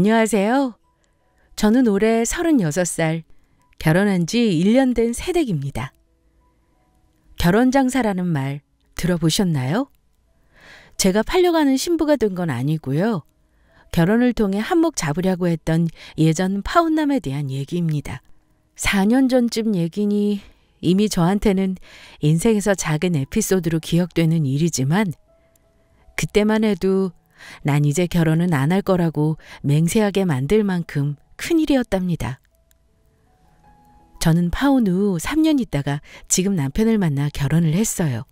안녕하세요. 저는 올해 36살, 결혼한 지 1년 된 새댁입니다. 결혼장사라는 말 들어보셨나요? 제가 팔려가는 신부가 된 건 아니고요. 결혼을 통해 한몫 잡으려고 했던 예전 파혼남에 대한 얘기입니다. 4년 전쯤 얘기니 이미 저한테는 인생에서 작은 에피소드로 기억되는 일이지만 그때만 해도 난 이제 결혼은 안 할 거라고 맹세하게 만들 만큼 큰일이었답니다. 저는 파혼 후 3년 있다가 지금 남편을 만나 결혼을 했어요.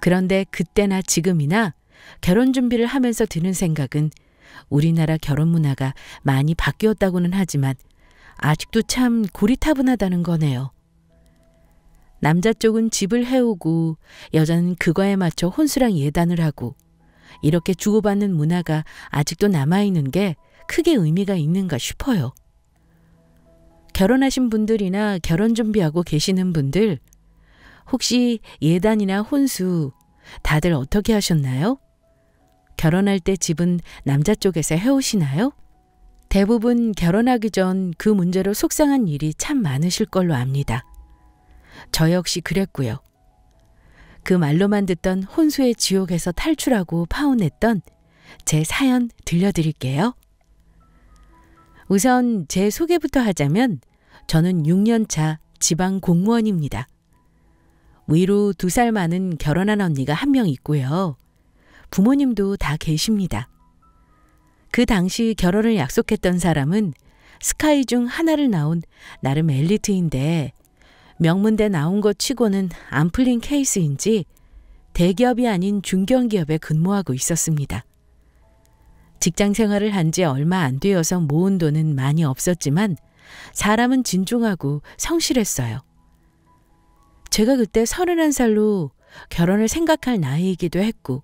그런데 그때나 지금이나 결혼 준비를 하면서 드는 생각은 우리나라 결혼 문화가 많이 바뀌었다고는 하지만 아직도 참 고리타분하다는 거네요. 남자 쪽은 집을 해오고 여자는 그거에 맞춰 혼수랑 예단을 하고 이렇게 주고받는 문화가 아직도 남아있는 게 크게 의미가 있는가 싶어요. 결혼하신 분들이나 결혼 준비하고 계시는 분들 혹시 예단이나 혼수 다들 어떻게 하셨나요? 결혼할 때 집은 남자 쪽에서 해오시나요? 대부분 결혼하기 전 그 문제로 속상한 일이 참 많으실 걸로 압니다. 저 역시 그랬고요. 그 말로만 듣던 혼수의 지옥에서 탈출하고 파혼했던 제 사연 들려드릴게요. 우선 제 소개부터 하자면 저는 6년차 지방 공무원입니다. 위로 2살 많은 결혼한 언니가 한 명 있고요. 부모님도 다 계십니다. 그 당시 결혼을 약속했던 사람은 스카이 중 하나를 나온 나름 엘리트인데 명문대 나온 것 치고는 안 풀린 케이스인지 대기업이 아닌 중견기업에 근무하고 있었습니다. 직장 생활을 한 지 얼마 안 되어서 모은 돈은 많이 없었지만 사람은 진중하고 성실했어요. 제가 그때 31살로 결혼을 생각할 나이이기도 했고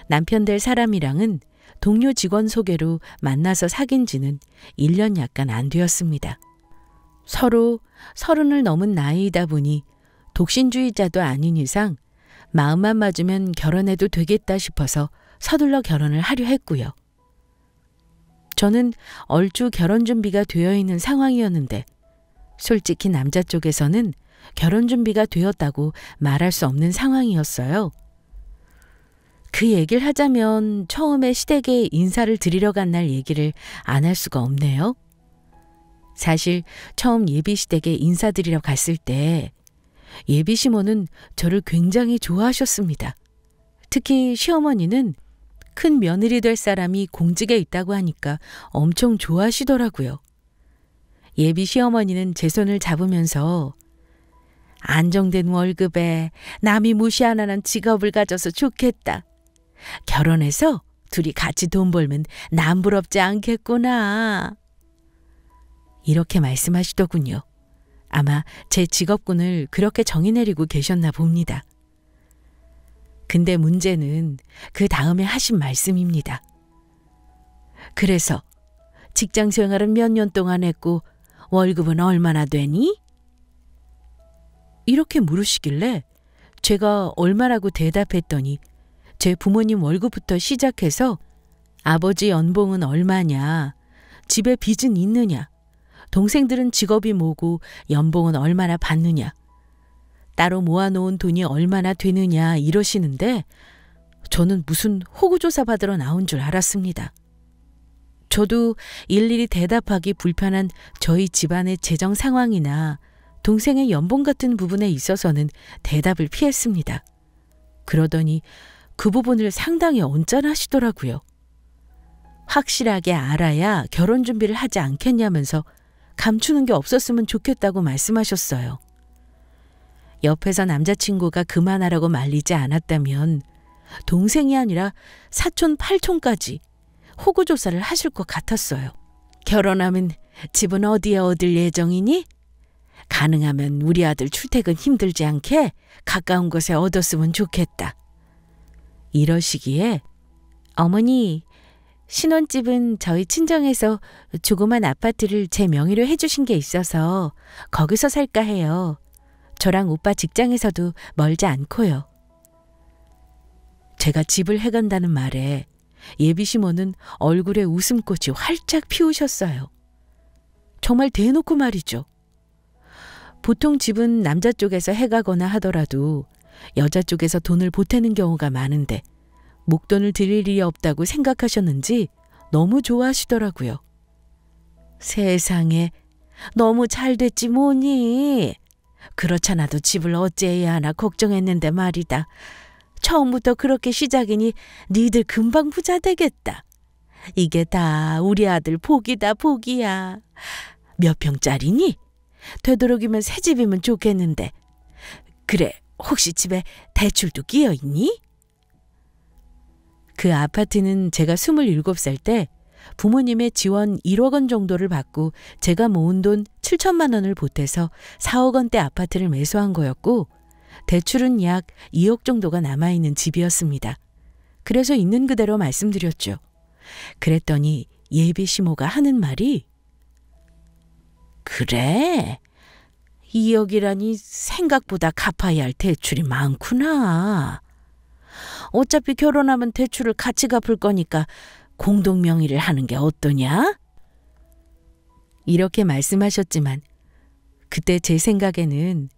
남편 될 사람이랑은 동료 직원 소개로 만나서 사귄 지는 1년 약간 안 되었습니다. 서로 30을 넘은 나이이다 보니 독신주의자도 아닌 이상 마음만 맞으면 결혼해도 되겠다 싶어서 서둘러 결혼을 하려 했고요. 저는 얼추 결혼 준비가 되어 있는 상황이었는데 솔직히 남자 쪽에서는 결혼 준비가 되었다고 말할 수 없는 상황이었어요. 그 얘기를 하자면 처음에 시댁에 인사를 드리러 간 날 얘기를 안 할 수가 없네요. 사실 처음 예비 시댁에 인사드리러 갔을 때 예비 시모는 저를 굉장히 좋아하셨습니다. 특히 시어머니는 큰 며느리 될 사람이 공직에 있다고 하니까 엄청 좋아하시더라고요. 예비 시어머니는 제 손을 잡으면서 안정된 월급에 남이 무시 안 하는 직업을 가져서 좋겠다. 결혼해서 둘이 같이 돈 벌면 남 부럽지 않겠구나. 이렇게 말씀하시더군요. 아마 제 직업군을 그렇게 정의 내리고 계셨나 봅니다. 근데 문제는 그 다음에 하신 말씀입니다. 그래서 직장 생활은 몇 년 동안 했고 월급은 얼마나 되니? 이렇게 물으시길래 제가 얼마라고 대답했더니 제 부모님 월급부터 시작해서 아버지 연봉은 얼마냐, 집에 빚은 있느냐, 동생들은 직업이 뭐고 연봉은 얼마나 받느냐, 따로 모아놓은 돈이 얼마나 되느냐 이러시는데 저는 무슨 호구조사 받으러 나온 줄 알았습니다. 저도 일일이 대답하기 불편한 저희 집안의 재정 상황이나 동생의 연봉 같은 부분에 있어서는 대답을 피했습니다. 그러더니 그 부분을 상당히 언짢아하시더라고요. 확실하게 알아야 결혼 준비를 하지 않겠냐면서 감추는 게 없었으면 좋겠다고 말씀하셨어요. 옆에서 남자친구가 그만하라고 말리지 않았다면 동생이 아니라 사촌, 팔촌까지 호구조사를 하실 것 같았어요. 결혼하면 집은 어디에 얻을 예정이니? 가능하면 우리 아들 출퇴근 힘들지 않게 가까운 곳에 얻었으면 좋겠다. 이러시기에 어머니, 신혼집은 저희 친정에서 조그만 아파트를 제 명의로 해주신 게 있어서 거기서 살까 해요. 저랑 오빠 직장에서도 멀지 않고요. 제가 집을 해간다는 말에 예비 시모는 얼굴에 웃음꽃이 활짝 피우셨어요. 정말 대놓고 말이죠. 보통 집은 남자 쪽에서 해가거나 하더라도 여자 쪽에서 돈을 보태는 경우가 많은데 목돈을 드릴 일이 없다고 생각하셨는지 너무 좋아하시더라고요. 세상에, 너무 잘 됐지 뭐니. 그렇잖아도 집을 어찌해야 하나 걱정했는데 말이다. 처음부터 그렇게 시작이니 니들 금방 부자 되겠다. 이게 다 우리 아들 복이다 복이야. 몇 평짜리니? 되도록이면 새 집이면 좋겠는데. 그래, 혹시 집에 대출도 끼어 있니? 그 아파트는 제가 27살 때 부모님의 지원 1억 원 정도를 받고 제가 모은 돈 7천만 원을 보태서 4억 원대 아파트를 매수한 거였고, 대출은 약 2억 정도가 남아있는 집이었습니다. 그래서 있는 그대로 말씀드렸죠. 그랬더니 예비 시모가 하는 말이, 그래, 2억이라니 생각보다 갚아야 할 대출이 많구나. 어차피 결혼하면 대출을 같이 갚을 거니까 공동명의를 하는 게 어떠냐? 이렇게 말씀하셨지만 그때 제 생각에는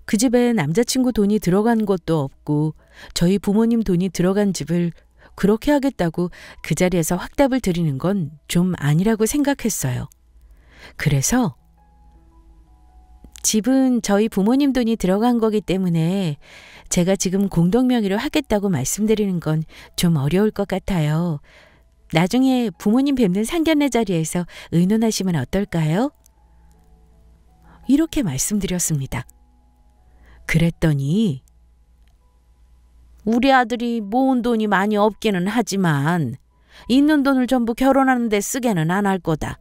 그 집에 남자친구 돈이 들어간 것도 없고 저희 부모님 돈이 들어간 집을 그렇게 하겠다고 그 자리에서 확답을 드리는 건 좀 아니라고 생각했어요. 그래서 집은 저희 부모님 돈이 들어간 거기 때문에 제가 지금 공동명의로 하겠다고 말씀드리는 건 좀 어려울 것 같아요. 나중에 부모님 뵙는 상견례 자리에서 의논하시면 어떨까요? 이렇게 말씀드렸습니다. 그랬더니 우리 아들이 모은 돈이 많이 없기는 하지만 있는 돈을 전부 결혼하는 데 쓰게는 안 할 거다.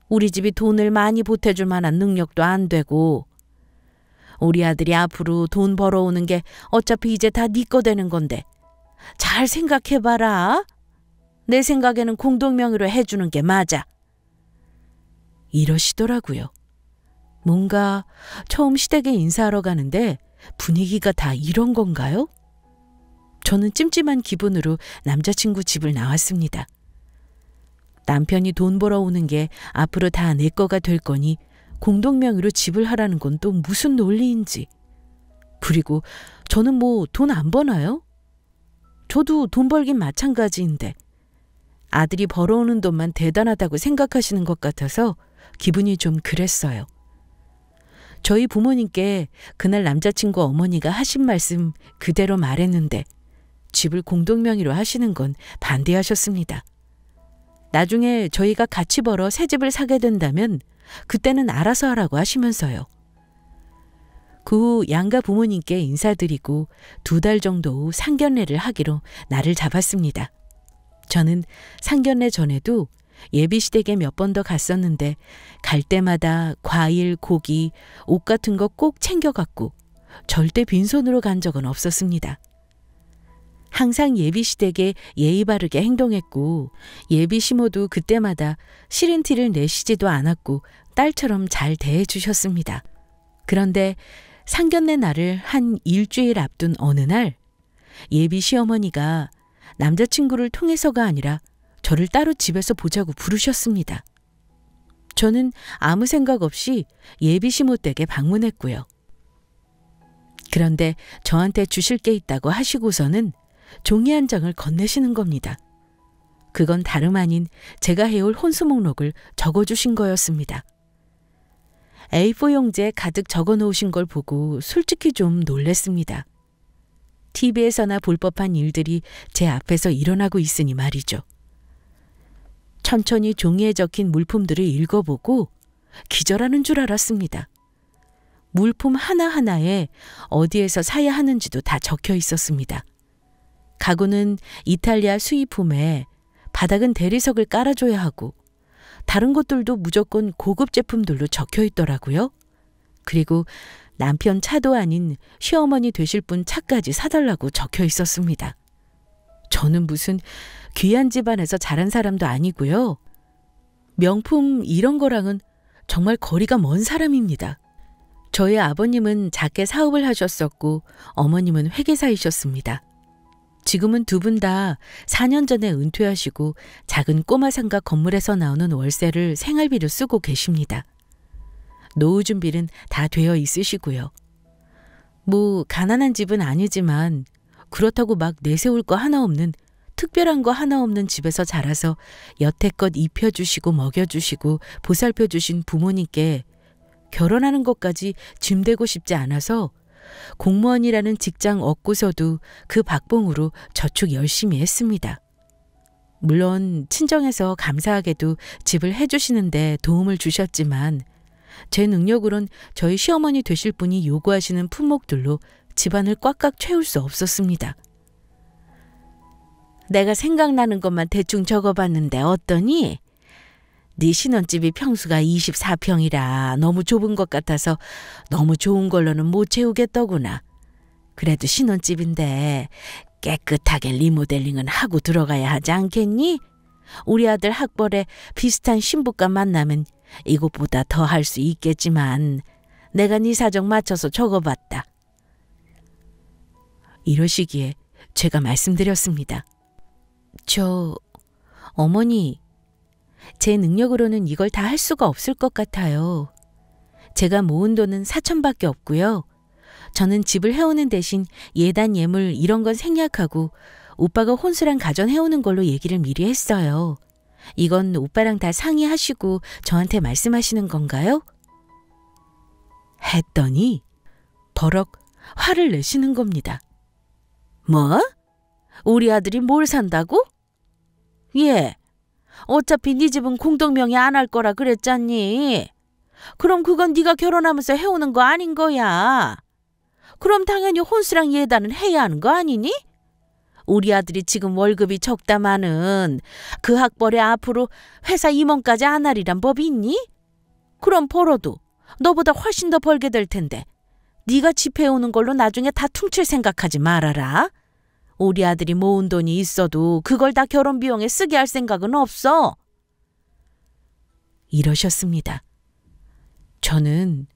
우리 집이 돈을 많이 보태줄 만한 능력도 안 되고, 우리 아들이 앞으로 돈 벌어오는 게 어차피 이제 다 네 거 되는 건데 잘 생각해봐라. 내 생각에는 공동명의로 해주는 게 맞아. 이러시더라고요. 뭔가 처음 시댁에 인사하러 가는데 분위기가 다 이런 건가요? 저는 찜찜한 기분으로 남자친구 집을 나왔습니다. 남편이 돈 벌어오는 게 앞으로 다 내 거가 될 거니 공동명의로 집을 하라는 건 또 무슨 논리인지. 그리고 저는 뭐 돈 안 버나요? 저도 돈 벌긴 마찬가지인데 아들이 벌어오는 돈만 대단하다고 생각하시는 것 같아서 기분이 좀 그랬어요. 저희 부모님께 그날 남자친구 어머니가 하신 말씀 그대로 말했는데 집을 공동명의로 하시는 건 반대하셨습니다. 나중에 저희가 같이 벌어 새 집을 사게 된다면 그때는 알아서 하라고 하시면서요. 그 후 양가 부모님께 인사드리고 2달 정도 후 상견례를 하기로 날을 잡았습니다. 저는 상견례 전에도 예비시댁에 몇 번 더 갔었는데 갈 때마다 과일, 고기, 옷 같은 거 꼭 챙겨갔고 절대 빈손으로 간 적은 없었습니다. 항상 예비시댁에 예의 바르게 행동했고 예비시모도 그때마다 싫은 티를 내시지도 않았고 딸처럼 잘 대해주셨습니다. 그런데 상견례 날을 한 일주일 앞둔 어느 날 예비 시어머니가 남자친구를 통해서가 아니라 저를 따로 집에서 보자고 부르셨습니다. 저는 아무 생각 없이 예비 시모 댁에 방문했고요. 그런데 저한테 주실 게 있다고 하시고서는 종이 한 장을 건네시는 겁니다. 그건 다름 아닌 제가 해올 혼수 목록을 적어주신 거였습니다. A4 용지에 가득 적어놓으신 걸 보고 솔직히 좀 놀랬습니다. TV에서나 볼 법한 일들이 제 앞에서 일어나고 있으니 말이죠. 천천히 종이에 적힌 물품들을 읽어보고 기절하는 줄 알았습니다. 물품 하나하나에 어디에서 사야 하는지도 다 적혀 있었습니다. 가구는 이탈리아 수입품에 바닥은 대리석을 깔아줘야 하고 다른 것들도 무조건 고급 제품들로 적혀 있더라고요. 그리고 남편 차도 아닌 시어머니 되실 분 차까지 사달라고 적혀 있었습니다. 저는 무슨 귀한 집안에서 자란 사람도 아니고요. 명품 이런 거랑은 정말 거리가 먼 사람입니다. 저희 아버님은 작게 사업을 하셨었고 어머님은 회계사이셨습니다. 지금은 두 분 다 4년 전에 은퇴하시고 작은 꼬마 상가 건물에서 나오는 월세를 생활비로 쓰고 계십니다. 노후 준비는 다 되어 있으시고요. 뭐 가난한 집은 아니지만 그렇다고 막 내세울 거 하나 없는, 특별한 거 하나 없는 집에서 자라서 여태껏 입혀주시고 먹여주시고 보살펴주신 부모님께 결혼하는 것까지 짐대고 싶지 않아서 공무원이라는 직장 얻고서도 그 박봉으로 저축 열심히 했습니다. 물론 친정에서 감사하게도 집을 해주시는데 도움을 주셨지만 제 능력으론 저희 시어머니 되실 분이 요구하시는 품목들로 집안을 꽉꽉 채울 수 없었습니다. 내가 생각나는 것만 대충 적어봤는데 어떠니? 네 신혼집이 평수가 24평이라 너무 좁은 것 같아서 너무 좋은 걸로는 못 채우겠더구나. 그래도 신혼집인데 깨끗하게 리모델링은 하고 들어가야 하지 않겠니? 우리 아들 학벌에 비슷한 신부감 만나면 이것보다 더 할 수 있겠지만 내가 네 사정 맞춰서 적어봤다. 이러시기에 제가 말씀드렸습니다. 어머니, 제 능력으로는 이걸 다 할 수가 없을 것 같아요. 제가 모은 돈은 4천밖에 없고요. 저는 집을 해오는 대신 예단 예물 이런 건 생략하고 오빠가 혼수랑 가전 해오는 걸로 얘기를 미리 했어요. 이건 오빠랑 다 상의하시고 저한테 말씀하시는 건가요? 했더니 버럭 화를 내시는 겁니다. 뭐? 우리 아들이 뭘 산다고? 예. 어차피 네 집은 공동명의 안 할 거라 그랬잖니. 그럼 그건 네가 결혼하면서 해오는 거 아닌 거야. 그럼 당연히 혼수랑 예단은 해야 하는 거 아니니? 우리 아들이 지금 월급이 적다마는 그 학벌에 앞으로 회사 임원까지 안 하리란 법이 있니? 그럼 벌어도 너보다 훨씬 더 벌게 될 텐데 네가 집 해오는 걸로 나중에 다 퉁칠 생각하지 말아라. 우리 아들이 모은 돈이 있어도 그걸 다 결혼 비용에 쓰게 할 생각은 없어. 이러셨습니다. 저는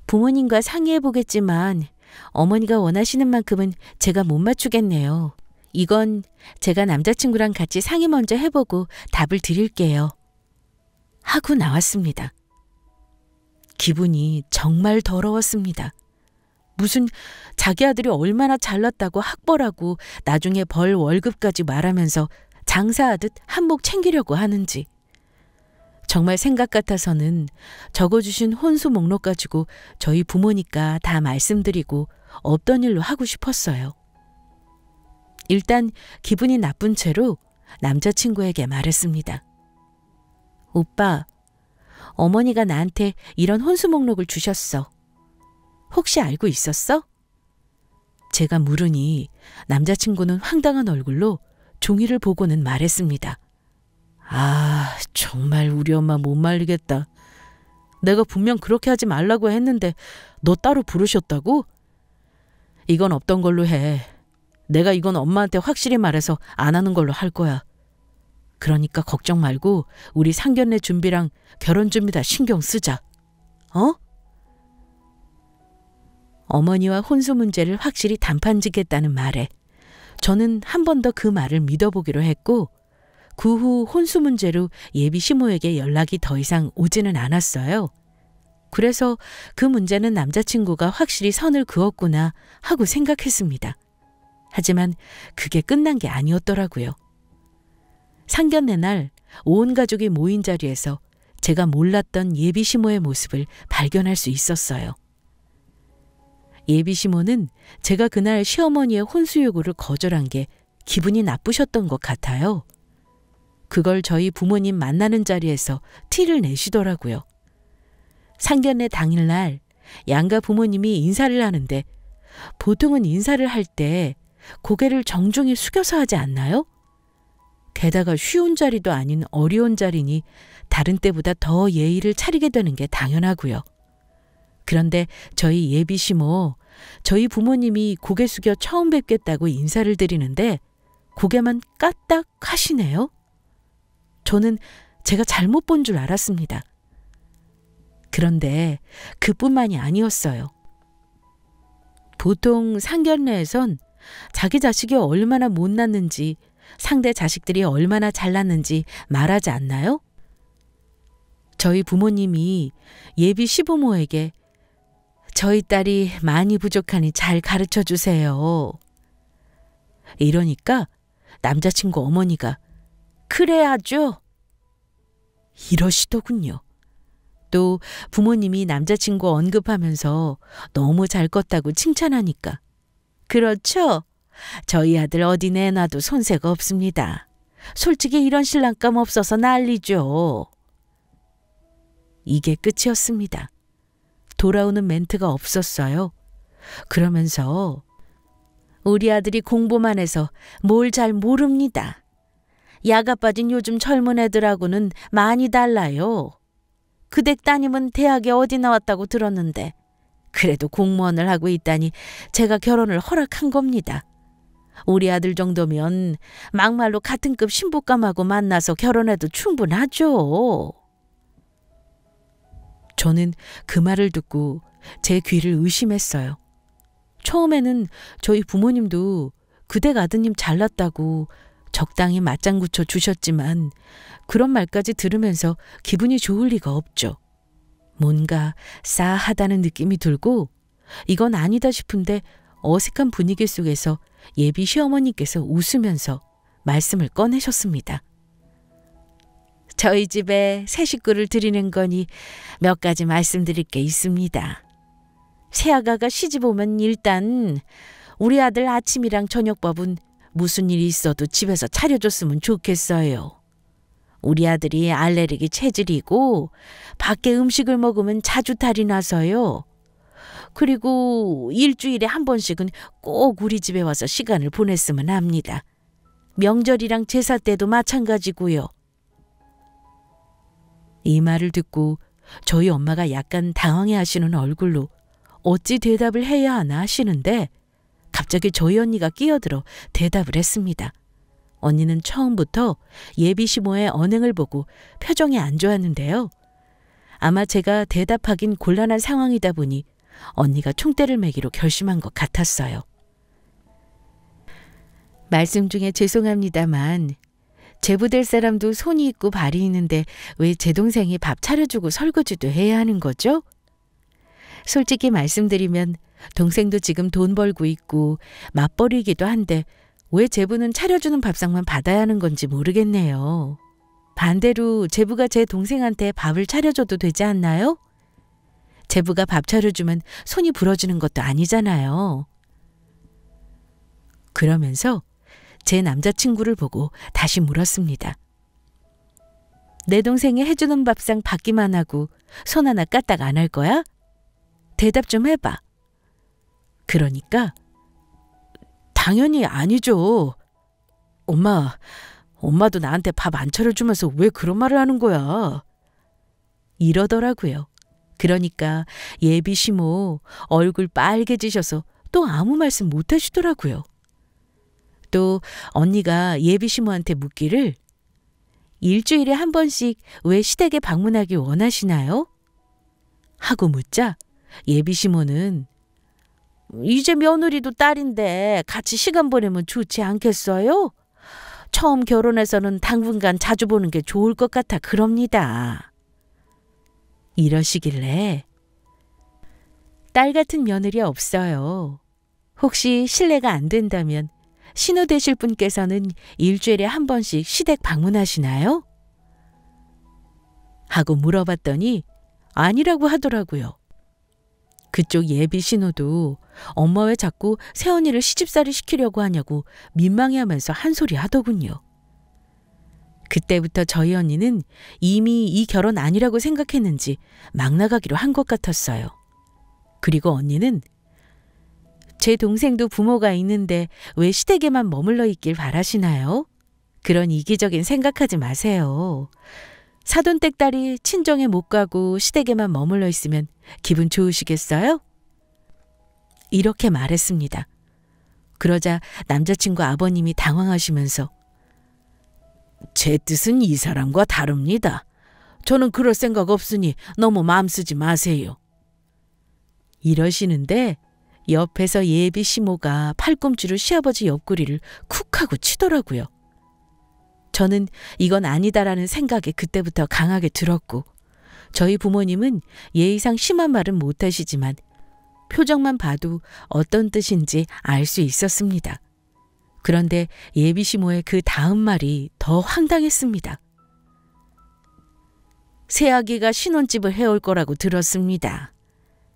부모님과 상의해보겠지만 어머니가 원하시는 만큼은 제가 못 맞추겠네요. 이건 제가 남자친구랑 같이 상의 먼저 해보고 답을 드릴게요. 하고 나왔습니다. 기분이 정말 더러웠습니다. 무슨 자기 아들이 얼마나 잘났다고 학벌하고 나중에 벌 월급까지 말하면서 장사하듯 한몫 챙기려고 하는지. 정말 생각 같아서는 적어주신 혼수 목록 가지고 저희 부모니까 다 말씀드리고 없던 일로 하고 싶었어요. 일단 기분이 나쁜 채로 남자친구에게 말했습니다. 오빠, 어머니가 나한테 이런 혼수 목록을 주셨어. 혹시 알고 있었어? 제가 물으니 남자친구는 황당한 얼굴로 종이를 보고는 말했습니다. 아, 정말 우리 엄마 못 말리겠다. 내가 분명 그렇게 하지 말라고 했는데 너 따로 부르셨다고? 이건 없던 걸로 해. 내가 이건 엄마한테 확실히 말해서 안 하는 걸로 할 거야. 그러니까 걱정 말고 우리 상견례 준비랑 결혼 준비 다 신경 쓰자. 어? 어머니와 혼수 문제를 확실히 단판짓겠다는 말에 저는 한 번 더 그 말을 믿어보기로 했고 그 후 혼수 문제로 예비 시모에게 연락이 더 이상 오지는 않았어요. 그래서 그 문제는 남자친구가 확실히 선을 그었구나 하고 생각했습니다. 하지만 그게 끝난 게 아니었더라고요. 상견례 날 온 가족이 모인 자리에서 제가 몰랐던 예비 시모의 모습을 발견할 수 있었어요. 예비 시모는 제가 그날 시어머니의 혼수 요구를 거절한 게 기분이 나쁘셨던 것 같아요. 그걸 저희 부모님 만나는 자리에서 티를 내시더라고요. 상견례 당일날 양가 부모님이 인사를 하는데 보통은 인사를 할 때 고개를 정중히 숙여서 하지 않나요? 게다가 쉬운 자리도 아닌 어려운 자리니 다른 때보다 더 예의를 차리게 되는 게 당연하고요. 그런데 저희 예비 시모, 저희 부모님이 고개 숙여 처음 뵙겠다고 인사를 드리는데 고개만 까딱 하시네요. 저는 제가 잘못 본 줄 알았습니다. 그런데 그뿐만이 아니었어요. 보통 상견례에선 자기 자식이 얼마나 못났는지, 상대 자식들이 얼마나 잘났는지 말하지 않나요? 저희 부모님이 예비 시부모에게 저희 딸이 많이 부족하니 잘 가르쳐 주세요. 이러니까 남자친구 어머니가 그래야죠. 이러시더군요. 또 부모님이 남자친구 언급하면서 너무 잘 컸다고 칭찬하니까 그렇죠. 저희 아들 어디 내놔도 손색 없습니다. 솔직히 이런 신랑감 없어서 난리죠. 이게 끝이었습니다. 돌아오는 멘트가 없었어요. 그러면서 우리 아들이 공부만 해서 뭘 잘 모릅니다. 야가 빠진 요즘 젊은 애들하고는 많이 달라요. 그 댁 따님은 대학에 어디 나왔다고 들었는데 그래도 공무원을 하고 있다니 제가 결혼을 허락한 겁니다. 우리 아들 정도면 막말로 같은 급 신부감하고 만나서 결혼해도 충분하죠. 저는 그 말을 듣고 제 귀를 의심했어요. 처음에는 저희 부모님도 그 댁 아드님 잘났다고 적당히 맞장구쳐 주셨지만 그런 말까지 들으면서 기분이 좋을 리가 없죠. 뭔가 싸하다는 느낌이 들고 이건 아니다 싶은데 어색한 분위기 속에서 예비 시어머니께서 웃으면서 말씀을 꺼내셨습니다. 저희 집에 새 식구를 드리는 거니 몇 가지 말씀드릴 게 있습니다. 새아가가 시집 오면 일단 우리 아들 아침이랑 저녁밥은 무슨 일이 있어도 집에서 차려줬으면 좋겠어요. 우리 아들이 알레르기 체질이고 밖에 음식을 먹으면 자주 탈이 나서요. 그리고 일주일에 한 번씩은 꼭 우리 집에 와서 시간을 보냈으면 합니다. 명절이랑 제사 때도 마찬가지고요. 이 말을 듣고 저희 엄마가 약간 당황해하시는 얼굴로 어찌 대답을 해야 하나 하시는데 갑자기 저희 언니가 끼어들어 대답을 했습니다. 언니는 처음부터 예비 시모의 언행을 보고 표정이 안 좋았는데요. 아마 제가 대답하긴 곤란한 상황이다 보니 언니가 총대를 매기로 결심한 것 같았어요. 말씀 중에 죄송합니다만 제부될 사람도 손이 있고 발이 있는데 왜 제 동생이 밥 차려주고 설거지도 해야 하는 거죠? 솔직히 말씀드리면 동생도 지금 돈 벌고 있고 맞벌이기도 한데 왜 제부는 차려주는 밥상만 받아야 하는 건지 모르겠네요. 반대로 제부가 제 동생한테 밥을 차려줘도 되지 않나요? 제부가 밥 차려주면 손이 부러지는 것도 아니잖아요. 그러면서 제 남자친구를 보고 다시 물었습니다. 내 동생이 해주는 밥상 받기만 하고 손 하나 까딱 안 할 거야? 대답 좀 해봐. 그러니까 당연히 아니죠. 엄마도 나한테 밥 안 차려주면서 왜 그런 말을 하는 거야? 이러더라고요. 그러니까 예비 시모 얼굴 빨개지셔서 또 아무 말씀 못 하시더라고요. 또 언니가 예비 시모한테 묻기를 일주일에 한 번씩 왜 시댁에 방문하기 원하시나요? 하고 묻자 예비 시모는 이제 며느리도 딸인데 같이 시간 보내면 좋지 않겠어요? 처음 결혼해서는 당분간 자주 보는 게 좋을 것 같아 그럽니다. 이러시길래 딸 같은 며느리 없어요. 혹시 실례가 안 된다면 신우 되실 분께서는 일주일에 한 번씩 시댁 방문하시나요? 하고 물어봤더니 아니라고 하더라고요. 그쪽 예비 신우도 엄마 왜 자꾸 새언니를 시집살이 시키려고 하냐고 민망해하면서 한 소리 하더군요. 그때부터 저희 언니는 이미 이 결혼 아니라고 생각했는지 막 나가기로 한 것 같았어요. 그리고 언니는 제 동생도 부모가 있는데 왜 시댁에만 머물러 있길 바라시나요? 그런 이기적인 생각하지 마세요. 사돈댁 딸이 친정에 못 가고 시댁에만 머물러 있으면 기분 좋으시겠어요? 이렇게 말했습니다. 그러자 남자친구 아버님이 당황하시면서 제 뜻은 이 사람과 다릅니다. 저는 그럴 생각 없으니 너무 마음 쓰지 마세요. 이러시는데 옆에서 예비 시모가 팔꿈치로 시아버지 옆구리를 쿡 하고 치더라고요. 저는 이건 아니다라는 생각이 그때부터 강하게 들었고, 저희 부모님은 예의상 심한 말은 못하시지만 표정만 봐도 어떤 뜻인지 알 수 있었습니다. 그런데 예비 시모의 그 다음 말이 더 황당했습니다. 새아기가 신혼집을 해올 거라고 들었습니다.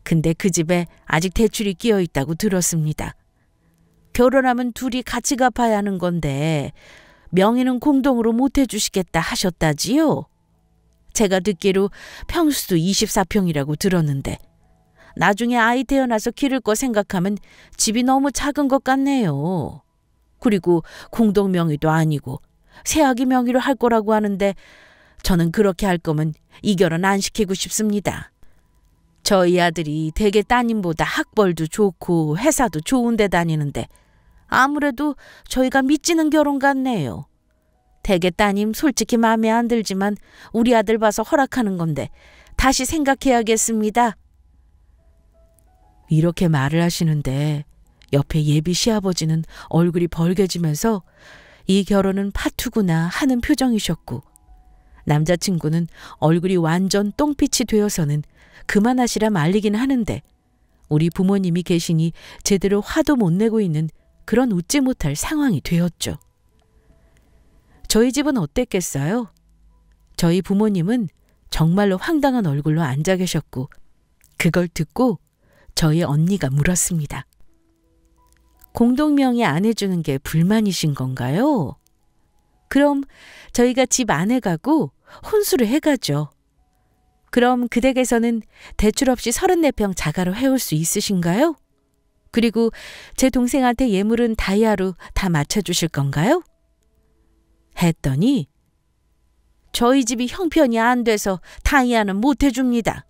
근데 그 집에 아직 대출이 끼어 있다고 들었습니다. 결혼하면 둘이 같이 갚아야 하는 건데 명의는 공동으로 못 해주시겠다 하셨다지요. 제가 듣기로 평수도 24평이라고 들었는데 나중에 아이 태어나서 기를 거 생각하면 집이 너무 작은 것 같네요. 그리고 공동 명의도 아니고 새아기 명의로 할 거라고 하는데 저는 그렇게 할 거면 이 결혼 안 시키고 싶습니다. 저희 아들이 대개 따님보다 학벌도 좋고 회사도 좋은 데 다니는데 아무래도 저희가 미치는 결혼 같네요. 대개 따님 솔직히 마음에 안 들지만 우리 아들 봐서 허락하는 건데 다시 생각해야겠습니다. 이렇게 말을 하시는데 옆에 예비 시아버지는 얼굴이 벌개지면서 이 결혼은 파투구나 하는 표정이셨고, 남자친구는 얼굴이 완전 똥빛이 되어서는 그만하시라 말리긴 하는데 우리 부모님이 계시니 제대로 화도 못 내고 있는 그런 웃지 못할 상황이 되었죠. 저희 집은 어땠겠어요? 저희 부모님은 정말로 황당한 얼굴로 앉아 계셨고, 그걸 듣고 저희 언니가 물었습니다. 공동명의 안 해주는 게 불만이신 건가요? 그럼 저희가 집 안 해가고 혼수를 해가죠. 그럼 그 댁에서는 대출 없이 34평 자가로 해올 수 있으신가요? 그리고 제 동생한테 예물은 다이아로 다 맞춰주실 건가요? 했더니 저희 집이 형편이 안 돼서 다이아는 못 해줍니다.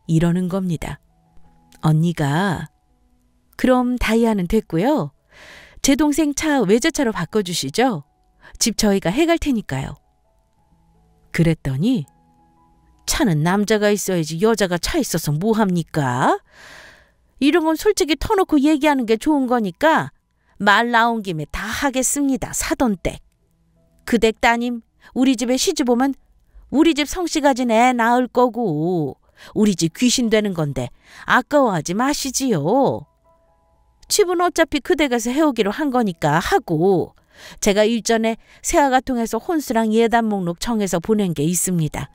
이러는 겁니다. 언니가 그럼 다이아는 됐고요. 제 동생 차 외제차로 바꿔주시죠. 집 저희가 해갈 테니까요. 그랬더니 차는 남자가 있어야지 여자가 차 있어서 뭐합니까? 이런 건 솔직히 터놓고 얘기하는 게 좋은 거니까 말 나온 김에 다 하겠습니다. 사돈 댁. 그 댁 따님 우리 집에 시집 오면 우리 집 성씨 가진 애 낳을 거고 우리 집 귀신 되는 건데 아까워하지 마시지요. 집은 어차피 그 댁에서 해오기로 한 거니까 하고 제가 일전에 세아가 통해서 혼수랑 예단 목록 정해서 보낸 게 있습니다.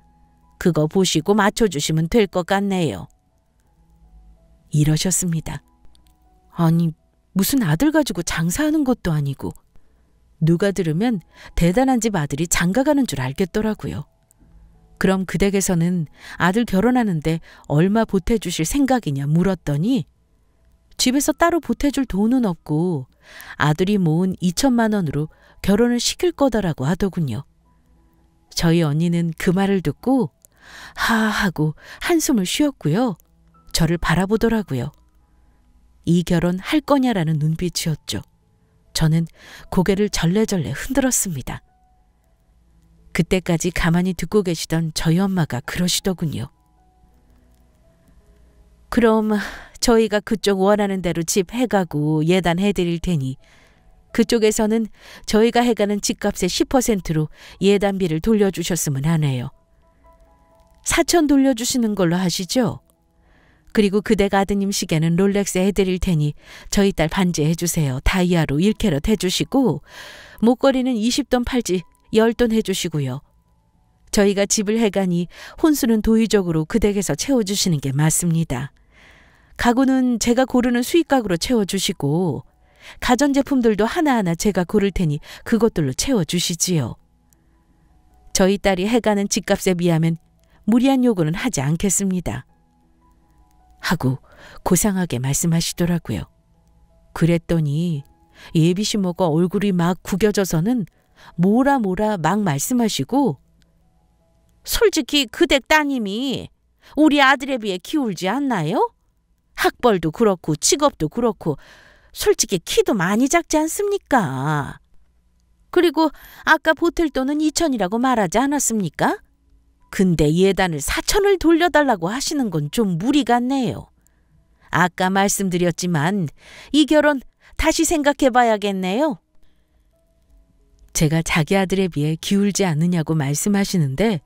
그거 보시고 맞춰주시면 될 것 같네요. 이러셨습니다. 아니 무슨 아들 가지고 장사하는 것도 아니고 누가 들으면 대단한 집 아들이 장가가는 줄 알겠더라고요. 그럼 그 댁에서는 아들 결혼하는데 얼마 보태주실 생각이냐 물었더니 집에서 따로 보태줄 돈은 없고 아들이 모은 2천만 원으로 결혼을 시킬 거다라고 하더군요. 저희 언니는 그 말을 듣고 하하고 한숨을 쉬었고요. 저를 바라보더라고요. 이 결혼 할 거냐라는 눈빛이었죠. 저는 고개를 절레절레 흔들었습니다. 그때까지 가만히 듣고 계시던 저희 엄마가 그러시더군요. 그럼 저희가 그쪽 원하는 대로 집 해가고 예단해드릴 테니 그쪽에서는 저희가 해가는 집값의 10%로 예단비를 돌려주셨으면 하네요. 4천 돌려주시는 걸로 하시죠? 그리고 그댁 아드님 시계는 롤렉스 해드릴 테니 저희 딸 반지 해주세요. 다이아로 1캐럿 해주시고 목걸이는 20돈 팔지 10돈 해주시고요. 저희가 집을 해가니 혼수는 도의적으로 그댁에서 채워주시는 게 맞습니다. 가구는 제가 고르는 수익가구로 채워주시고 가전제품들도 하나하나 제가 고를 테니 그것들로 채워주시지요. 저희 딸이 해가는 집값에 비하면 무리한 요구는 하지 않겠습니다. 하고 고상하게 말씀하시더라고요. 그랬더니 예비 시모가 얼굴이 막 구겨져서는 뭐라 막 말씀하시고 솔직히 그 댁 따님이 우리 아들에 비해 키울지 않나요? 학벌도 그렇고 직업도 그렇고 솔직히 키도 많이 작지 않습니까? 그리고 아까 보탤 돈은 2천이라고 말하지 않았습니까? 근데 예단을 4천을 돌려달라고 하시는 건 좀 무리 같네요. 아까 말씀드렸지만 이 결혼 다시 생각해 봐야겠네요. 제가 자기 아들에 비해 기울지 않느냐고 말씀하시는데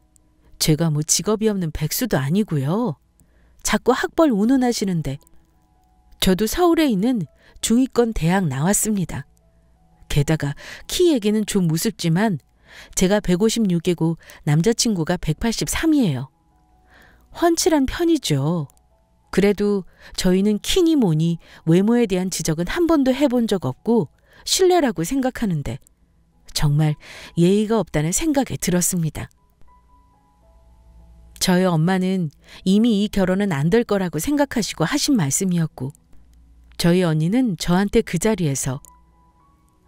제가 뭐 직업이 없는 백수도 아니고요. 자꾸 학벌 운운하시는데 저도 서울에 있는 중위권 대학 나왔습니다. 게다가 키 얘기는 좀 우습지만 제가 156이고 남자친구가 183이에요. 훤칠한 편이죠. 그래도 저희는 키니 뭐니 외모에 대한 지적은 한 번도 해본 적 없고 신뢰라고 생각하는데 정말 예의가 없다는 생각이 들었습니다. 저희 엄마는 이미 이 결혼은 안 될 거라고 생각하시고 하신 말씀이었고 저희 언니는 저한테 그 자리에서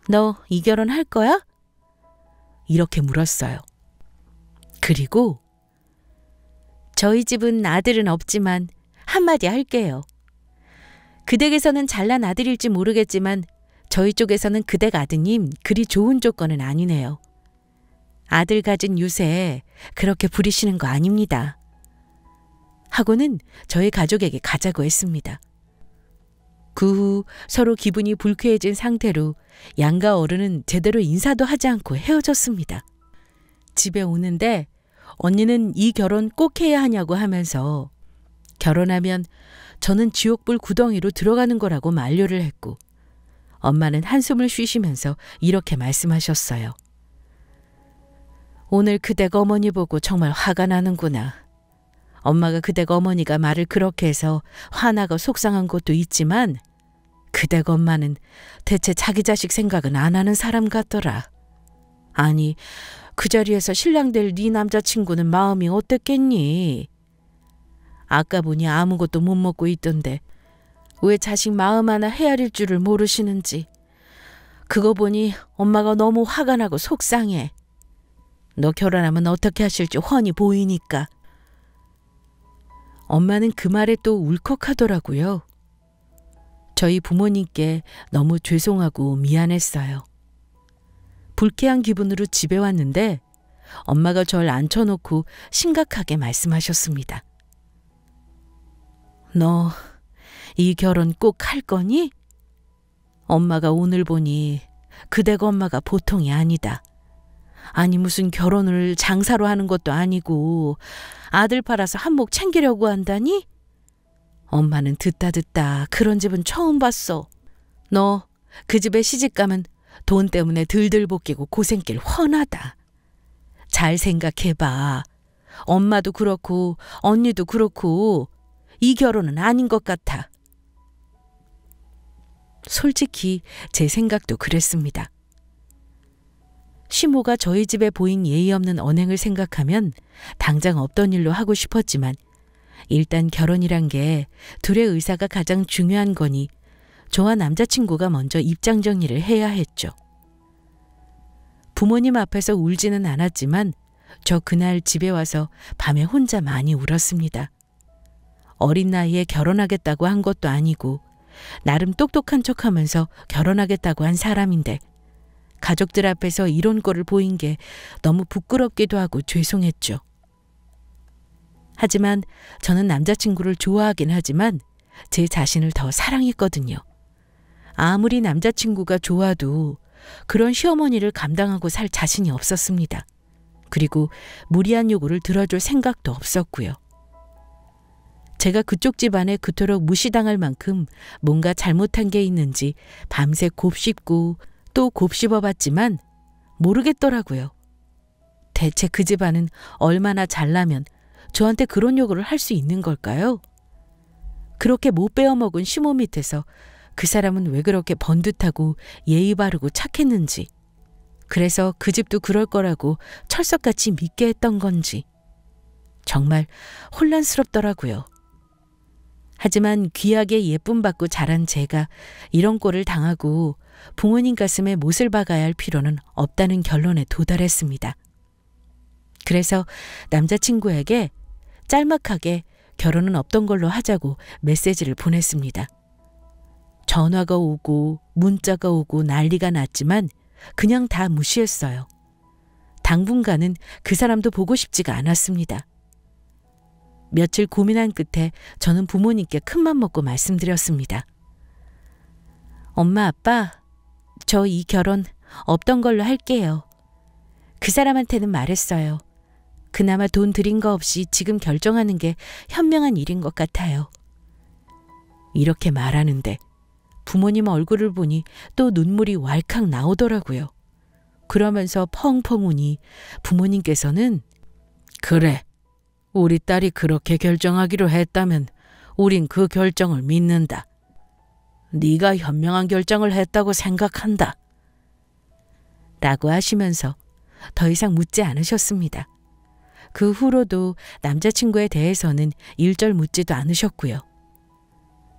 너 이 결혼 할 거야? 이렇게 물었어요. 그리고 저희 집은 아들은 없지만 한마디 할게요. 그 댁에서는 잘난 아들일지 모르겠지만 저희 쪽에서는 그 댁 아드님 그리 좋은 조건은 아니네요. 아들 가진 유세에 그렇게 부리시는 거 아닙니다. 하고는 저희 가족에게 가자고 했습니다. 그 후 서로 기분이 불쾌해진 상태로 양가 어른은 제대로 인사도 하지 않고 헤어졌습니다. 집에 오는데 언니는 이 결혼 꼭 해야 하냐고 하면서 결혼하면 저는 지옥불 구덩이로 들어가는 거라고 만류를 했고 엄마는 한숨을 쉬시면서 이렇게 말씀하셨어요. 오늘 그댁 어머니 보고 정말 화가 나는구나. 엄마가 그댁 어머니가 말을 그렇게 해서 화나고 속상한 것도 있지만 그댁 엄마는 대체 자기 자식 생각은 안 하는 사람 같더라. 아니, 그 자리에서 신랑 될 네 남자친구는 마음이 어땠겠니? 아까 보니 아무것도 못 먹고 있던데 왜 자식 마음 하나 헤아릴 줄을 모르시는지. 그거 보니 엄마가 너무 화가 나고 속상해. 너 결혼하면 어떻게 하실지 훤히 보이니까. 엄마는 그 말에 또 울컥하더라고요. 저희 부모님께 너무 죄송하고 미안했어요. 불쾌한 기분으로 집에 왔는데 엄마가 절 앉혀놓고 심각하게 말씀하셨습니다. 너 이 결혼 꼭 할 거니? 엄마가 오늘 보니 그댁 엄마가 보통이 아니다. 아니 무슨 결혼을 장사로 하는 것도 아니고 아들 팔아서 한몫 챙기려고 한다니? 엄마는 듣다 그런 집은 처음 봤어. 너 그 집에 시집가면 돈 때문에 들들 볶이고 고생길 훤하다. 잘 생각해봐. 엄마도 그렇고 언니도 그렇고 이 결혼은 아닌 것 같아. 솔직히 제 생각도 그랬습니다. 시모가 저희 집에 보인 예의 없는 언행을 생각하면 당장 없던 일로 하고 싶었지만 일단 결혼이란 게 둘의 의사가 가장 중요한 거니 저와 남자친구가 먼저 입장 정리를 해야 했죠. 부모님 앞에서 울지는 않았지만 저 그날 집에 와서 밤에 혼자 많이 울었습니다. 어린 나이에 결혼하겠다고 한 것도 아니고 나름 똑똑한 척하면서 결혼하겠다고 한 사람인데 가족들 앞에서 이런 꼴을 보인 게 너무 부끄럽기도 하고 죄송했죠. 하지만 저는 남자친구를 좋아하긴 하지만 제 자신을 더 사랑했거든요. 아무리 남자친구가 좋아도 그런 시어머니를 감당하고 살 자신이 없었습니다. 그리고 무리한 요구를 들어줄 생각도 없었고요. 제가 그쪽 집안에 그토록 무시당할 만큼 뭔가 잘못한 게 있는지 밤새 곱씹고 또 곱씹어봤지만 모르겠더라고요. 대체 그 집안은 얼마나 잘나면 저한테 그런 요구를 할 수 있는 걸까요? 그렇게 못 베어먹은 시모 밑에서 그 사람은 왜 그렇게 번듯하고 예의 바르고 착했는지, 그래서 그 집도 그럴 거라고 철석같이 믿게 했던 건지 정말 혼란스럽더라고요. 하지만 귀하게 예쁨 받고 자란 제가 이런 꼴을 당하고 부모님 가슴에 못을 박아야 할 필요는 없다는 결론에 도달했습니다. 그래서 남자친구에게 짤막하게 결혼은 없던 걸로 하자고 메시지를 보냈습니다. 전화가 오고 문자가 오고 난리가 났지만 그냥 다 무시했어요. 당분간은 그 사람도 보고 싶지가 않았습니다. 며칠 고민한 끝에 저는 부모님께 큰맘 먹고 말씀드렸습니다. 엄마, 아빠, 저 이 결혼 없던 걸로 할게요. 그 사람한테는 말했어요. 그나마 돈 들인 거 없이 지금 결정하는 게 현명한 일인 것 같아요. 이렇게 말하는데 부모님 얼굴을 보니 또 눈물이 왈칵 나오더라고요. 그러면서 펑펑 우니 부모님께서는 그래, 우리 딸이 그렇게 결정하기로 했다면 우린 그 결정을 믿는다. 네가 현명한 결정을 했다고 생각한다. 라고 하시면서 더 이상 묻지 않으셨습니다. 그 후로도 남자친구에 대해서는 일절 묻지도 않으셨고요.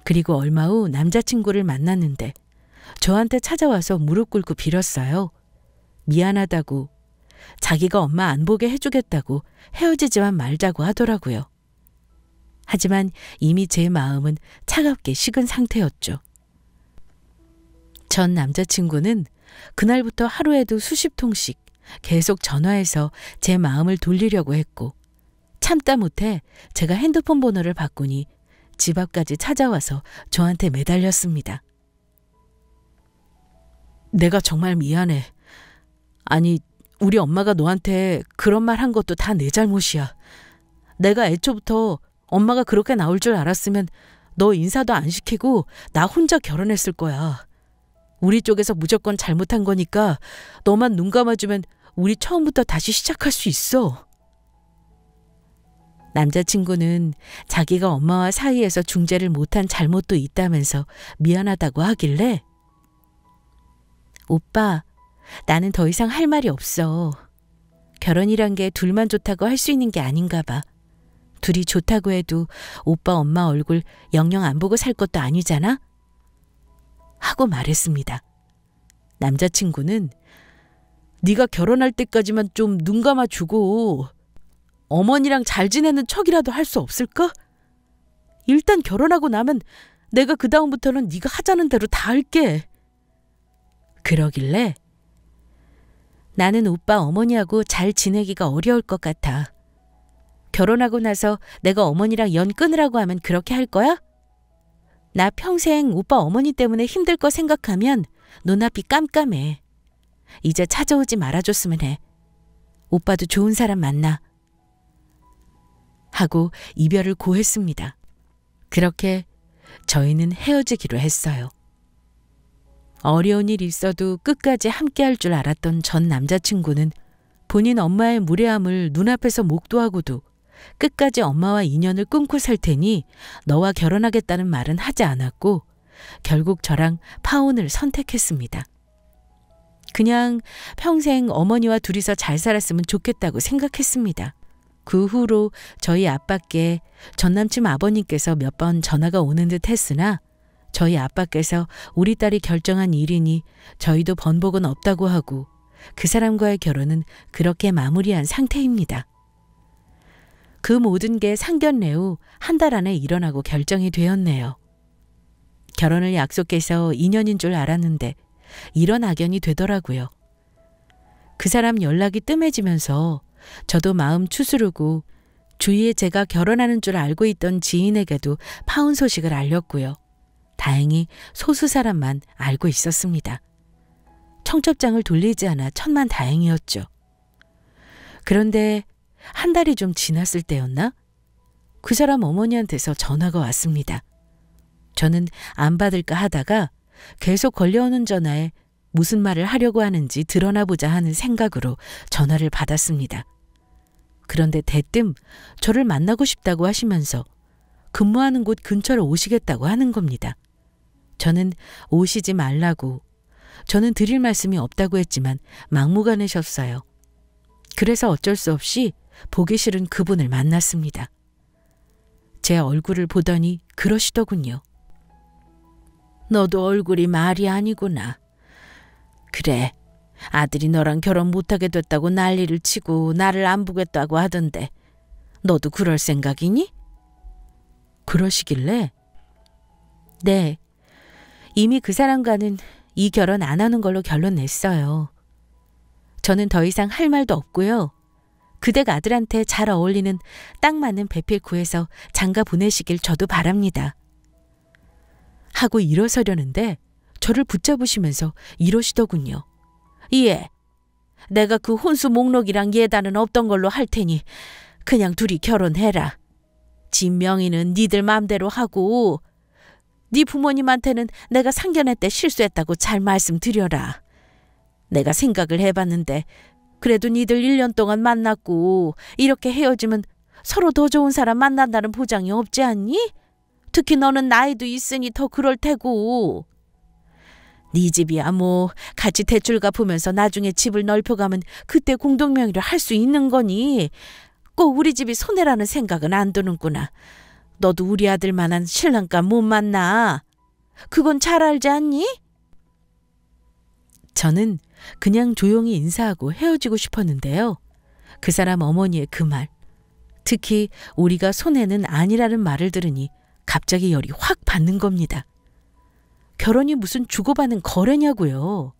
그리고 얼마 후 남자친구를 만났는데 저한테 찾아와서 무릎 꿇고 빌었어요. 미안하다고, 자기가 엄마 안 보게 해주겠다고 헤어지지만 말자고 하더라고요. 하지만 이미 제 마음은 차갑게 식은 상태였죠. 전 남자친구는 그날부터 하루에도 수십 통씩 계속 전화해서 제 마음을 돌리려고 했고, 참다 못해 제가 핸드폰 번호를 바꾸니 집 앞까지 찾아와서 저한테 매달렸습니다. 내가 정말 미안해. 아니, 우리 엄마가 너한테 그런 말 한 것도 다 내 잘못이야. 내가 애초부터 엄마가 그렇게 나올 줄 알았으면 너 인사도 안 시키고 나 혼자 결혼했을 거야. 우리 쪽에서 무조건 잘못한 거니까 너만 눈 감아주면 우리 처음부터 다시 시작할 수 있어. 남자친구는 자기가 엄마와 사이에서 중재를 못한 잘못도 있다면서 미안하다고 하길래 오빠, 나는 더 이상 할 말이 없어. 결혼이란 게 둘만 좋다고 할 수 있는 게 아닌가 봐. 둘이 좋다고 해도 오빠 엄마 얼굴 영영 안 보고 살 것도 아니잖아? 하고 말했습니다. 남자친구는 네가 결혼할 때까지만 좀 눈 감아주고 어머니랑 잘 지내는 척이라도 할 수 없을까? 일단 결혼하고 나면 내가 그 다음부터는 네가 하자는 대로 다 할게. 그러길래 나는 오빠 어머니하고 잘 지내기가 어려울 것 같아. 결혼하고 나서 내가 어머니랑 연 끊으라고 하면 그렇게 할 거야? 나 평생 오빠 어머니 때문에 힘들 거 생각하면 눈앞이 깜깜해. 이제 찾아오지 말아줬으면 해. 오빠도 좋은 사람 만나. 하고 이별을 고했습니다. 그렇게 저희는 헤어지기로 했어요. 어려운 일 있어도 끝까지 함께할 줄 알았던 전 남자친구는 본인 엄마의 무례함을 눈앞에서 목도하고도 끝까지 엄마와 인연을 끊고 살 테니 너와 결혼하겠다는 말은 하지 않았고 결국 저랑 파혼을 선택했습니다. 그냥 평생 어머니와 둘이서 잘 살았으면 좋겠다고 생각했습니다. 그 후로 저희 아빠께 전남친 아버님께서 몇 번 전화가 오는 듯 했으나 저희 아빠께서 우리 딸이 결정한 일이니 저희도 번복은 없다고 하고 그 사람과의 결혼은 그렇게 마무리한 상태입니다. 그 모든 게 상견례 후 한 달 안에 일어나고 결정이 되었네요. 결혼을 약속해서 2년인 줄 알았는데 이런 악연이 되더라고요. 그 사람 연락이 뜸해지면서 저도 마음 추스르고 주위에 제가 결혼하는 줄 알고 있던 지인에게도 파혼 소식을 알렸고요. 다행히 소수 사람만 알고 있었습니다. 청첩장을 돌리지 않아 천만다행이었죠. 그런데 한 달이 좀 지났을 때였나? 그 사람 어머니한테서 전화가 왔습니다. 저는 안 받을까 하다가 계속 걸려오는 전화에 무슨 말을 하려고 하는지 드러나 보자 하는 생각으로 전화를 받았습니다. 그런데 대뜸 저를 만나고 싶다고 하시면서 근무하는 곳 근처로 오시겠다고 하는 겁니다. 저는 오시지 말라고, 저는 드릴 말씀이 없다고 했지만 막무가내셨어요. 그래서 어쩔 수 없이 보기 싫은 그분을 만났습니다. 제 얼굴을 보더니 그러시더군요. 너도 얼굴이 말이 아니구나. 그래, 아들이 너랑 결혼 못하게 됐다고 난리를 치고 나를 안 보겠다고 하던데 너도 그럴 생각이니? 그러시길래 네, 이미 그 사람과는 이 결혼 안 하는 걸로 결론 냈어요. 저는 더 이상 할 말도 없고요. 그댁 아들한테 잘 어울리는 딱 맞는 배필 구해서 장가 보내시길 저도 바랍니다. 하고 일어서려는데 저를 붙잡으시면서 이러시더군요. 예, 내가 그 혼수 목록이랑 예단은 없던 걸로 할 테니 그냥 둘이 결혼해라. 집 명의는 니들 맘대로 하고 네 부모님한테는 내가 상견례 때 실수했다고 잘 말씀드려라. 내가 생각을 해봤는데 그래도 니들 1년 동안 만났고 이렇게 헤어지면 서로 더 좋은 사람 만난다는 보장이 없지 않니? 특히 너는 나이도 있으니 더 그럴 테고. 네 집이야 뭐 같이 대출 갚으면서 나중에 집을 넓혀가면 그때 공동명의를 할 수 있는 거니 꼭 우리 집이 손해라는 생각은 안 드는구나. 너도 우리 아들만한 신랑감 못 만나. 그건 잘 알지 않니? 저는 그냥 조용히 인사하고 헤어지고 싶었는데요. 그 사람 어머니의 그 말, 특히 우리가 손해는 아니라는 말을 들으니 갑자기 열이 확 받는 겁니다. 결혼이 무슨 주고받는 거래냐고요.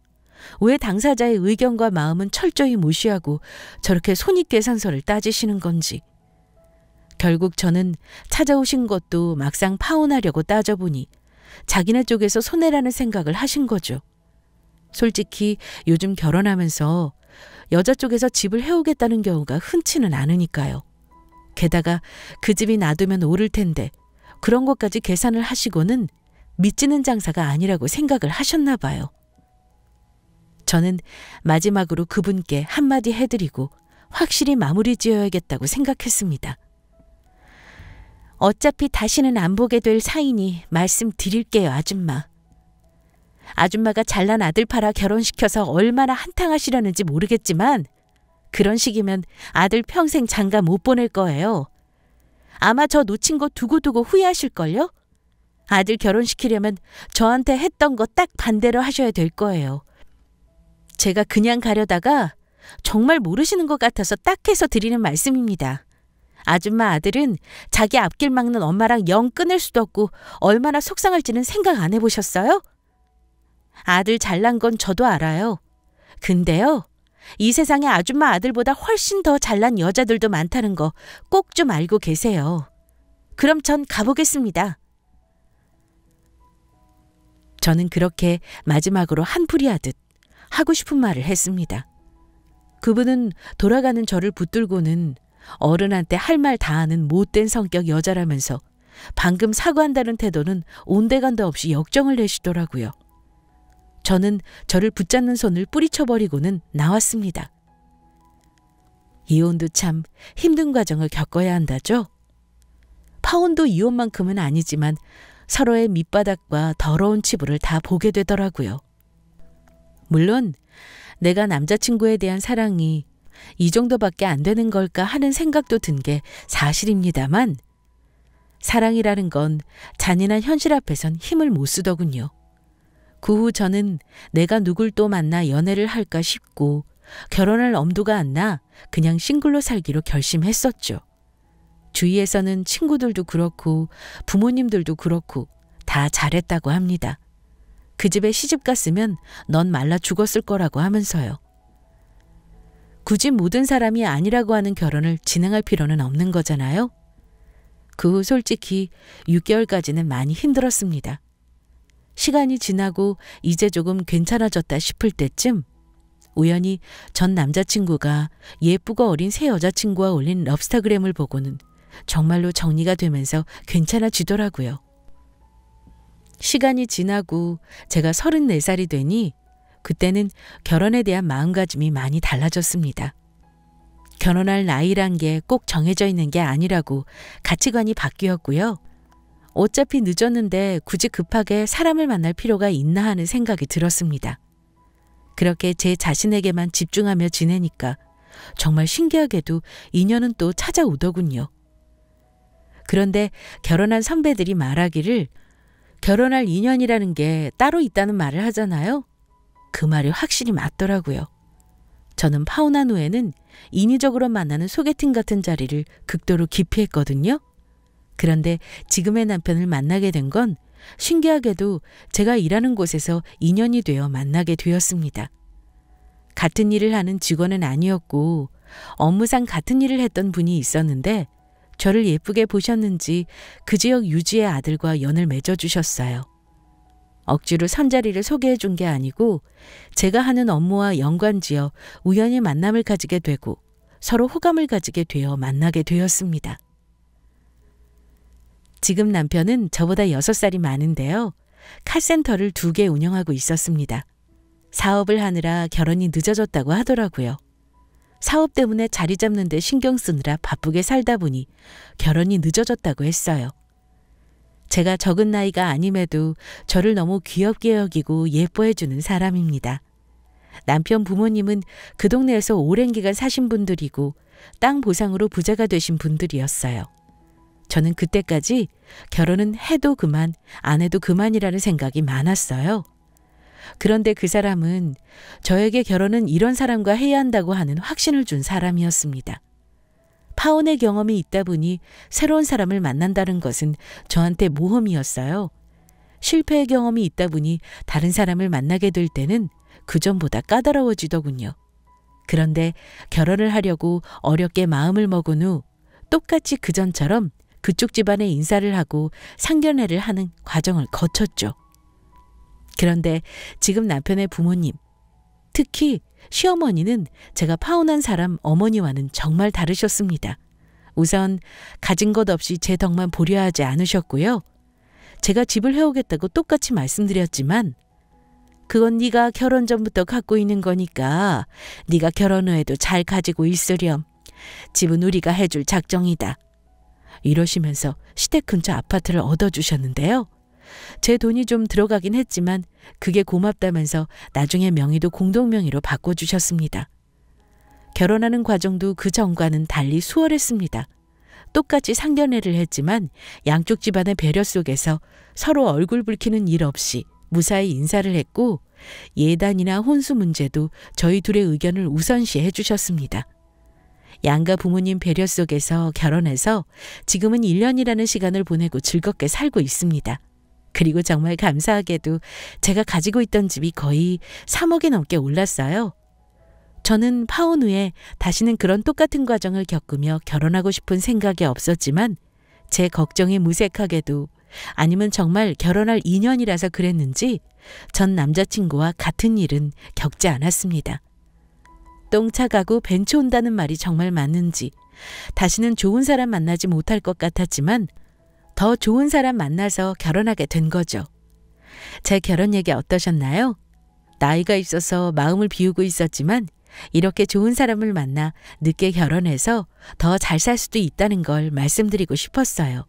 왜 당사자의 의견과 마음은 철저히 무시하고 저렇게 손익계산서를 따지시는 건지. 결국 저는 찾아오신 것도 막상 파혼하려고 따져보니 자기네 쪽에서 손해라는 생각을 하신 거죠. 솔직히 요즘 결혼하면서 여자 쪽에서 집을 해오겠다는 경우가 흔치는 않으니까요. 게다가 그 집이 놔두면 오를 텐데 그런 것까지 계산을 하시고는 믿지는 장사가 아니라고 생각을 하셨나 봐요. 저는 마지막으로 그분께 한마디 해드리고 확실히 마무리 지어야겠다고 생각했습니다. 어차피 다시는 안 보게 될 사이니 말씀드릴게요, 아줌마. 아줌마가 잘난 아들 팔아 결혼시켜서 얼마나 한탕하시려는지 모르겠지만 그런 식이면 아들 평생 장가 못 보낼 거예요. 아마 저 놓친 거 두고두고 후회하실걸요? 아들 결혼시키려면 저한테 했던 거 딱 반대로 하셔야 될 거예요. 제가 그냥 가려다가 정말 모르시는 것 같아서 딱 해서 드리는 말씀입니다. 아줌마 아들은 자기 앞길 막는 엄마랑 영 끊을 수도 없고 얼마나 속상할지는 생각 안 해보셨어요? 아들 잘난 건 저도 알아요. 근데요, 이 세상에 아줌마 아들보다 훨씬 더 잘난 여자들도 많다는 거 꼭 좀 알고 계세요. 그럼 전 가보겠습니다. 저는 그렇게 마지막으로 한풀이 하듯 하고 싶은 말을 했습니다. 그분은 돌아가는 저를 붙들고는 어른한테 할 말 다 하는 못된 성격 여자라면서 방금 사과한다는 태도는 온데간데 없이 역정을 내시더라고요. 저는 저를 붙잡는 손을 뿌리쳐버리고는 나왔습니다. 이혼도 참 힘든 과정을 겪어야 한다죠. 파혼도 이혼만큼은 아니지만 서로의 밑바닥과 더러운 치부를 다 보게 되더라고요. 물론 내가 남자친구에 대한 사랑이 이 정도밖에 안 되는 걸까 하는 생각도 든 게 사실입니다만 사랑이라는 건 잔인한 현실 앞에선 힘을 못 쓰더군요. 그 후 저는 내가 누굴 또 만나 연애를 할까 싶고 결혼할 엄두가 안 나 그냥 싱글로 살기로 결심했었죠. 주위에서는 친구들도 그렇고 부모님들도 그렇고 다 잘했다고 합니다. 그 집에 시집 갔으면 넌 말라 죽었을 거라고 하면서요. 굳이 모든 사람이 아니라고 하는 결혼을 진행할 필요는 없는 거잖아요. 그 후 솔직히 6개월까지는 많이 힘들었습니다. 시간이 지나고 이제 조금 괜찮아졌다 싶을 때쯤 우연히 전 남자친구가 예쁘고 어린 새 여자친구와 올린 럽스타그램을 보고는 정말로 정리가 되면서 괜찮아지더라고요. 시간이 지나고 제가 34살이 되니 그때는 결혼에 대한 마음가짐이 많이 달라졌습니다. 결혼할 나이란 게 꼭 정해져 있는 게 아니라고 가치관이 바뀌었고요. 어차피 늦었는데 굳이 급하게 사람을 만날 필요가 있나 하는 생각이 들었습니다. 그렇게 제 자신에게만 집중하며 지내니까 정말 신기하게도 인연은 또 찾아오더군요. 그런데 결혼한 선배들이 말하기를 결혼할 인연이라는 게 따로 있다는 말을 하잖아요. 그 말이 확실히 맞더라고요. 저는 파혼한 후에는 인위적으로 만나는 소개팅 같은 자리를 극도로 기피했거든요. 그런데 지금의 남편을 만나게 된 건 신기하게도 제가 일하는 곳에서 인연이 되어 만나게 되었습니다. 같은 일을 하는 직원은 아니었고 업무상 같은 일을 했던 분이 있었는데 저를 예쁘게 보셨는지 그 지역 유지의 아들과 연을 맺어주셨어요. 억지로 선자리를 소개해 준 게 아니고 제가 하는 업무와 연관지어 우연히 만남을 가지게 되고 서로 호감을 가지게 되어 만나게 되었습니다. 지금 남편은 저보다 6살이 많은데요. 칼센터를 2개 운영하고 있었습니다. 사업을 하느라 결혼이 늦어졌다고 하더라고요. 사업 때문에 자리 잡는 데 신경 쓰느라 바쁘게 살다 보니 결혼이 늦어졌다고 했어요. 제가 적은 나이가 아님에도 저를 너무 귀엽게 여기고 예뻐해 주는 사람입니다. 남편 부모님은 그 동네에서 오랜 기간 사신 분들이고 땅 보상으로 부자가 되신 분들이었어요. 저는 그때까지 결혼은 해도 그만, 안 해도 그만이라는 생각이 많았어요. 그런데 그 사람은 저에게 결혼은 이런 사람과 해야 한다고 하는 확신을 준 사람이었습니다. 파혼의 경험이 있다 보니 새로운 사람을 만난다는 것은 저한테 모험이었어요. 실패의 경험이 있다 보니 다른 사람을 만나게 될 때는 그전보다 까다로워지더군요. 그런데 결혼을 하려고 어렵게 마음을 먹은 후 똑같이 그전처럼 그쪽 집안에 인사를 하고 상견례를 하는 과정을 거쳤죠. 그런데 지금 남편의 부모님, 특히 시어머니는 제가 파혼한 사람 어머니와는 정말 다르셨습니다. 우선 가진 것 없이 제 덕만 보려 하지 않으셨고요. 제가 집을 해오겠다고 똑같이 말씀드렸지만 그건 네가 결혼 전부터 갖고 있는 거니까 네가 결혼 후에도 잘 가지고 있으렴. 집은 우리가 해줄 작정이다. 이러시면서 시댁 근처 아파트를 얻어주셨는데요. 제 돈이 좀 들어가긴 했지만 그게 고맙다면서 나중에 명의도 공동명의로 바꿔주셨습니다. 결혼하는 과정도 그 전과는 달리 수월했습니다. 똑같이 상견례를 했지만 양쪽 집안의 배려 속에서 서로 얼굴 붉히는 일 없이 무사히 인사를 했고 예단이나 혼수 문제도 저희 둘의 의견을 우선시해 주셨습니다. 양가 부모님 배려 속에서 결혼해서 지금은 1년이라는 시간을 보내고 즐겁게 살고 있습니다. 그리고 정말 감사하게도 제가 가지고 있던 집이 거의 3억이 넘게 올랐어요. 저는 파혼 후에 다시는 그런 똑같은 과정을 겪으며 결혼하고 싶은 생각이 없었지만 제 걱정이 무색하게도 아니면 정말 결혼할 인연이라서 그랬는지 전 남자친구와 같은 일은 겪지 않았습니다. 똥차 가고 벤츠 온다는 말이 정말 맞는지 다시는 좋은 사람 만나지 못할 것 같았지만 더 좋은 사람 만나서 결혼하게 된 거죠. 제 결혼 얘기 어떠셨나요? 나이가 있어서 마음을 비우고 있었지만 이렇게 좋은 사람을 만나 늦게 결혼해서 더 잘 살 수도 있다는 걸 말씀드리고 싶었어요.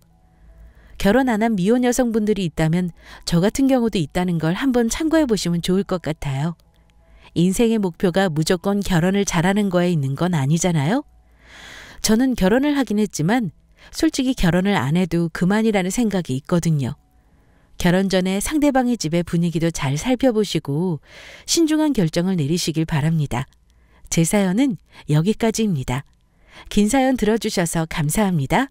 결혼 안 한 미혼 여성분들이 있다면 저 같은 경우도 있다는 걸 한번 참고해 보시면 좋을 것 같아요. 인생의 목표가 무조건 결혼을 잘하는 거에 있는 건 아니잖아요. 저는 결혼을 하긴 했지만 솔직히 결혼을 안 해도 그만이라는 생각이 있거든요. 결혼 전에 상대방의 집의 분위기도 잘 살펴보시고 신중한 결정을 내리시길 바랍니다. 제 사연은 여기까지입니다. 긴 사연 들어주셔서 감사합니다.